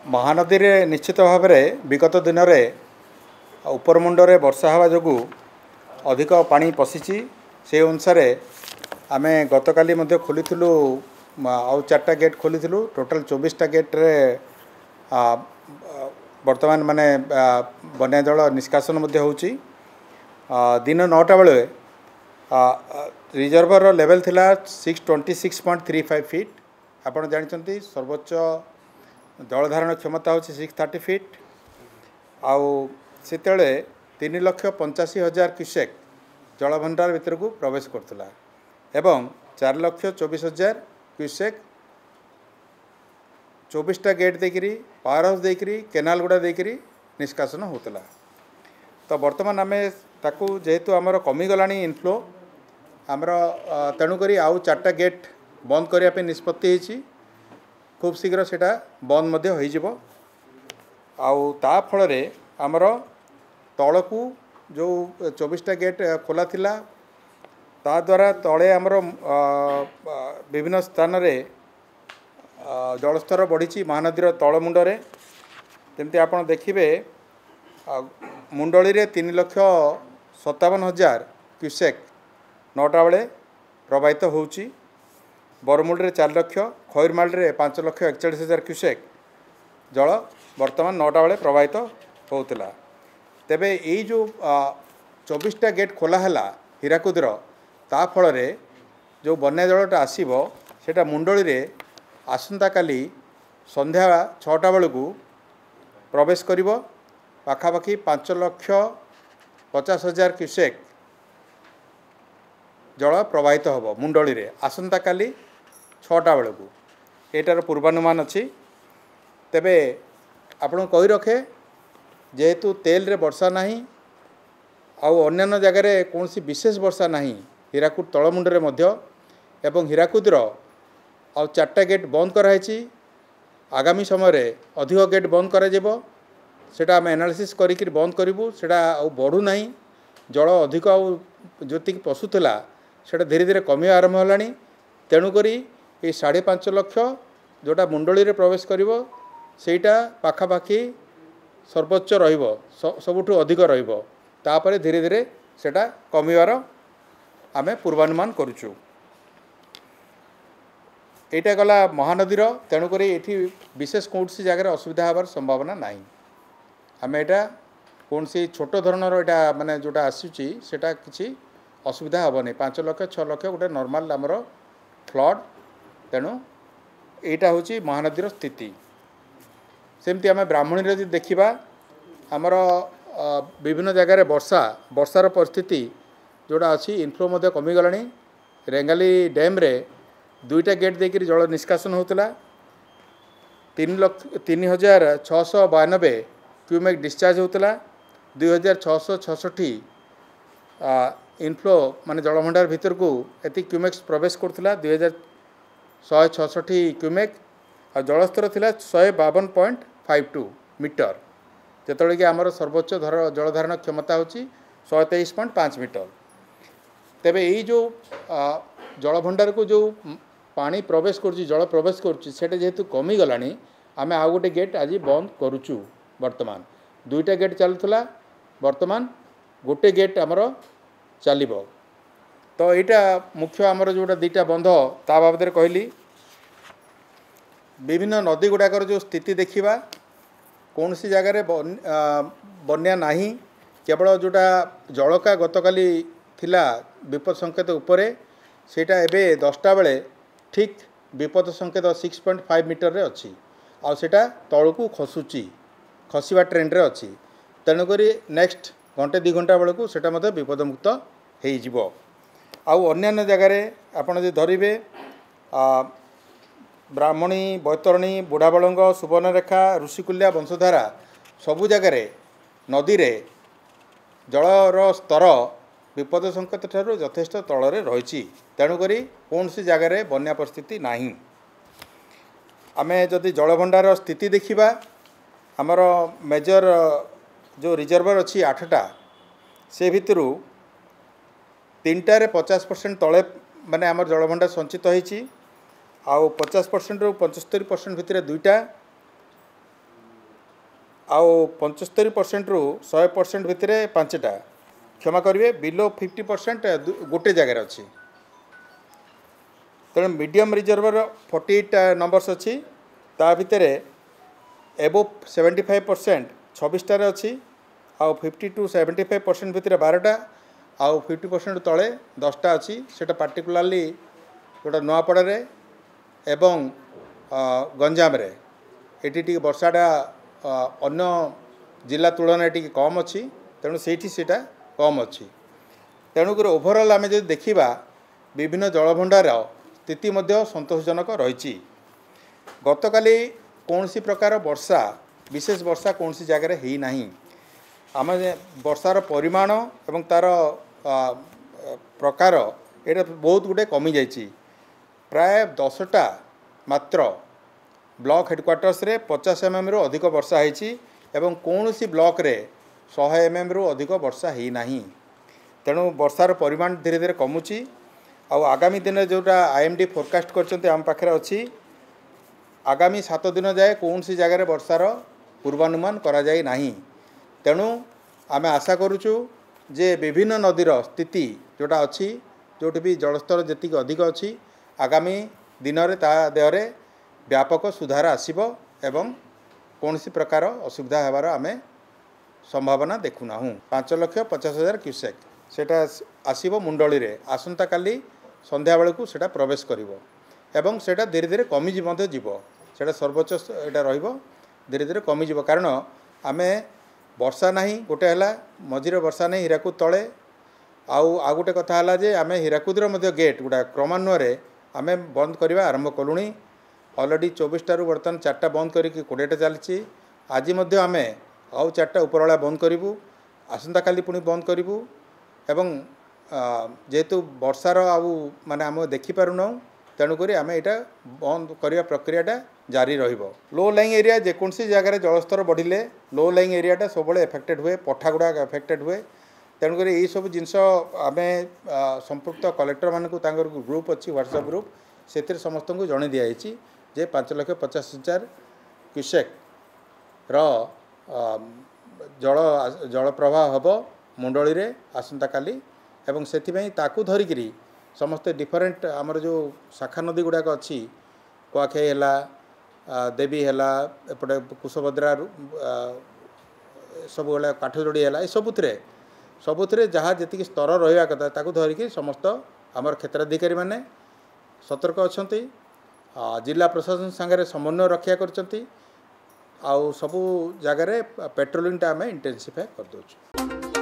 महानदी रे निश्चित भाव में विगत दिन में उपरमुंडे वर्षा हवा जो अधिक पानी पशिची से अनुसार आम गतकाली खोली आउ 4टा गेट खोली टोटाल 24टा गेट रे वर्तमान माने बन्या जल निष्कासन होउची। दिन 9टा बेले रिजर्वर लेवल थिला 626.35 फीट। आपण जानते सर्वोच्च जलधारण क्षमता होची 630 फीट। आउ सेतेले 3,85,000 क्यूसेक जलभंडार भितर को प्रवेश करथिला एवं 4,24,000 क्यूसेक 24टा गेट देकरी पावर हाउस देकरी केनाल गुड़ा देकरी निष्कासन होतला। तो वर्तमान आम ताकू जेहेतु आमर कमीगलानी इनफ्लो आमर तेणुकरी आउ 4टा गेट बंद करने निष्पत्ति होती। खूब शीघ्र सेटा बंद मध्य हो जिवो। आउ ता फल रे आमर तलकू जो 24टा गेट खोला थिला ता द्वारा तले आमर विभिन्न स्थान रे जलस्तर बढ़ी महानदीर तलमुंडरे जमती आप देखिए मुंडली रे 3,57,000 क्यूसेक 9टा बेले प्रवाहित होउची। बरमुल रे 4 लाख खैरमाल रे 5,41,000 क्यूसेक जल वर्तमान 9टा बेले प्रवाहित होउतला। तेबे यही जो 24टा गेट खोला है हीराकुदर ता फल रे जो बन्या जलटा आसीबो सेटा मुंडली रे आसंता काली संध्या 6टा बेलू प्रवेश करिवो। पाखापाखि 5,50,000 क्यूसेक जल प्रवाहित होबो मुंडली रे आसंता काली 6टा बेलू। एटार पूर्वानुमान अच्छी। तेबे आपण कही रखे जेहेतु तेल रे वर्षा नहीं आउ अन्य जगार कौन विशेष वर्षा नहीं हीराकुद तलमुंडरे मध्य एवं हीराकुदर आउ 4टा गेट बंद कराई। आगामी समय अधिक गेट बंद करा सेटा आम एनालिसिस करिक बंद करूँ सेटा आउ बढ़ू नहीं। जल अधिक आउ जी पशुला सेटा धीरे धीरे कमी आरंभ होलानी। तेणुकरी ये 5.5 लाख जोटा मुंडली रे प्रवेश करिवो सेटा पाखापाखि सर्वोच्च रहिबो सबुठु अधिक रहिबो। तापरे धीरे धीरे सेटा कमिवार आमे पूर्वानुमान करूचु। एटा गला महानदीर तेणुकरी एठी विशेष कौन सी जगह असुविधा हबार संभावना नहीं। आम एटा कौन सी छोट धरणर एटा माने जोटा आसुची सेटा किछि असुविधा हेबनी। 5 लाख 6 लाख गोटे नॉर्मल आमर फ्लड। तेणु एटा होची महानदीर स्थिति। सेमती आम ब्राह्मणी रे देखिबा आमर विभिन्न जगह वर्षार परिस्थिति जोड़ा अच्छी इनफ्लो मध्य कमीगलानी। रेंगाली डैम रे 2टा गेट देकर जल निष्कासन होता 3,692 क्यूमेक डिस्चार्ज होता 2,666 इनफ्लो माने जलभंडार भीतर को एति क्यूमेक्स प्रवेश करथिला 2,166 क्यूमेक और जलस्तर थिला 152.52 मीटर जेतोले कि आमर सर्वोच्च जलधारण क्षमता होची 123.5 मीटर। तेबे यही जो जलभंडार को जो पानी प्रवेश करुच्ची जल प्रवेश करुच्ची सेटा जेहेतु कमी गलानी आम आउ गोटे गेट आज बंद करुचु। वर्तमान 2टा गेट चलुला वर्तमान गोटे गेट आमर चलिबो। तो यहाँ मुख्य आमर जोटा 2टा बंध ता बाबद कहली। विभिन्न नदी गुड़ाकर जो स्थिति देखिबा कौन सी जगार बन्या नहीं केवल जोटा जलका गतकाली थिला विपद संकेत उपरे सेटा एबे 10टा बेले ठीक विपद संकेत 6.5 मीटर रे अच्छी आउ सेटा तलकू खसुची खसवा ट्रेंड रे अच्छी। तेणुकरी नेक्स्ट घंटे 2 घंटा बेलू सेटा मते विपदमुक्त हो जिवो। आउ अन्य जगार आपण जे धरिबे ब्राह्मणी बैतरणी बुढ़ाबलंग सुवर्णरेखा ऋषिकुल्या वंशधारा सबु जगार नदी रे जलर स्तर विपद संकेत ठारू यथेष्ट तलरे रही। तेणुकरी कौन सी जगार बन्या परिस्थिति नहीं। आमे जदि जलभंडार स्थिति देखिबा आमर मेजर जो रिजर्वर अच्छी 8टा से भितरू 3टारे 50% तले माने आमर जलभंडार संचित होईची। आउ 50% रु 75% भितर 2टा आउ 75% रु 100% भितर 5टा क्षमा करेंगे बिलो 50% गोटे जगार अच्छी तेणु मीडियम रिजर्वर 48 नंबर्स अच्छी ता भितर एबो 75% 26टार अच्छी आउ 50 to 75% भितर 12टा आउ 50% तले 10टा अच्छी सेटा पार्टिकुलाली गोटा नुआपड़े एवं गंजाम रे एटी वर्षाटा अन्य जिला तुलन टी कम अच्छी तेणु से कम अच्छी तेणुक ओभरऑल आम जो देखा विभिन्न जलभंडार स्थिति संतोषजनक रही गतकाली कौन सी प्रकार वर्षा विशेष वर्षा कौन सी जगह है ना आम वर्षार परिमाण एवं तार प्रकार ये बहुत गुटे कमी जाइए प्राय 10टा मात्र ब्लॉक हेडक्वार्टर्स रे 50 mm रु अधिक वर्षा होती एवं कौन सी ब्लॉक रे 100 mm रु अधिक वर्षा है ना तेणु वर्षार परिमाण धीरे धीरे कमुची आगामी दिन जोटा IMD फोरकास्ट करछन्ते आम पाखरे अच्छी आगामी 7 दिन जाए कौन सी जगह वर्षार पूर्वानुमान करा जाए नाही तेणु आमे आशा करूचु जे विभिन्न नदीर स्थिति जोटा अच्छी जोटी भी जलस्तर जी अधिक अच्छी आगामी दिन में ता देहरे व्यापक सुधार आसीबो एवं कौन सी प्रकार असुविधा होबार आमे संभावना देखुना 5,50,000 क्यूसेक सेटा आसीबो मुंडली रे आसंता काली संध्या बेलू सेटा प्रवेश करिवो एवं सेटा धीरे धीरे कमी मध्य जीवो सेटा सर्वोच्च एटा रहिबो धीरे धीरे कमी जीवो कारण आमे वर्षा नहीं गोटे है मझीरे वर्षा नहीं हीराकुद तले आउ गोटे कथा है जे आमे हीराकुदर मध्य गेट गुड़ा क्रमान्वये आमे बंद करवा आरंभ कलुणी अलरेडी 24टारू बर्तमान 4टा बंद करके 20टा चलती आज आमे आउ 4टा उपरला बंद करूँ आसंता काली पुणी बंद करूँ एवं जेहेतु वर्षार आउ माने आम देखिपारुना तेणुक आम यहाँ बंद करने प्रक्रियाटा जारी रहिबो लो लाइंग एरिया जेकोसी जगार जलस्तर बढ़िले लो लाइंग एरियाटा सब एफेक्टेड हुए पठा गुड़ा एफेक्टेड हुए तेणुक यही सब जिनस आम संपुक्त कलेक्टर मानक ग्रुप अच्छी व्हाट्सएप ग्रुप से समस्त को जन दिखाई जे 5,50,000 क्यूसेक जल जल प्रवाह हम मुंडली रे आसंता काली एवं से ताकू धरिकी समस्ते डिफरेंट आमर जो शाखा नदी गुड़ाक अच्छी कुआखाई है देवी है एपटे कुशभद्रा सब काठजोड़ी है सबुथ जहाँ जी स्तर रहा कथा ताकू धरिकी समस्त आमर क्षेत्राधिकारी माने सतर्क अच्छा जिला प्रशासन सांगे समन्वय रक्षा कर सबू जगार पेट्रोलिंग आम इंटेंसिफाई कर दौर।